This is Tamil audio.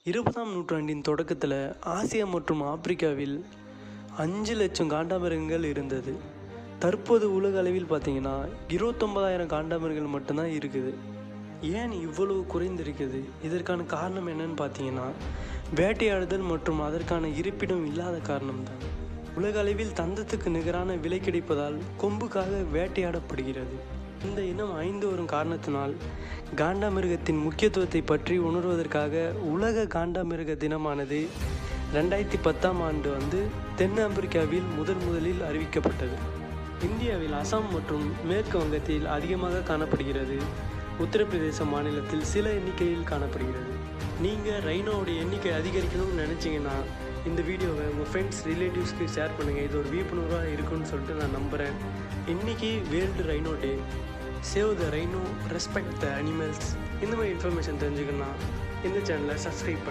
20ஆம் நூற்றாண்டின் தொடக்கத்தில் ஆசியா மற்றும் ஆப்பிரிக்காவில் 5 லட்சம் காண்டாமிருகங்கள் இருந்தது. தற்போது உலக அளவில் பார்த்தீங்கன்னா 29,000 காண்டாமிருகங்கள் மட்டும்தான் இருக்குது. ஏன் இவ்வளவு குறைந்திருக்குது? இதற்கான காரணம் என்னன்னு பார்த்தீங்கன்னா, வேட்டையாடுதல் மற்றும் அதற்கான இருப்பிடம் இல்லாத காரணம்தான். உலக அளவில் தந்தத்துக்கு நிகரான விலை கிடைப்பதால் கொம்புக்காக வேட்டையாடப்படுகிறது. இந்த இனம் அழிந்து வரும் காரணத்தினால் காண்டாமிருகத்தின் முக்கியத்துவத்தை பற்றி உணர்வதற்காக உலக காண்டாமிருக தினமானது 2010ஆம் ஆண்டு தென் ஆப்பிரிக்காவில் முதலில் அறிவிக்கப்பட்டது. இந்தியாவில் அசாம் மற்றும் மேற்கு வங்கத்தில் அதிகமாக காணப்படுகிறது. உத்தரப்பிரதேச மாநிலத்தில் சில எண்ணிக்கையில் காணப்படுகிறது. நீங்கள் ரைனோவுடைய எண்ணிக்கை அதிகரிக்கணும்னு நினச்சிங்கன்னா இந்த வீடியோவை உங்கள் ஃப்ரெண்ட்ஸ் ரிலேட்டிவ்ஸ்க்கு ஷேர் பண்ணுங்கள். இது ஒரு விழிப்புணர்வாக இருக்குன்னு சொல்லிட்டு நான் நம்புகிறேன். இன்றைக்கி world rhino day. Save the rhino, respect the animals. இந்த மாதிரி இன்ஃபர்மேஷன் தெரிஞ்சுக்கணுன்னா இந்த சேனலை சப்ஸ்கிரைப் பண்ணுங்கள்.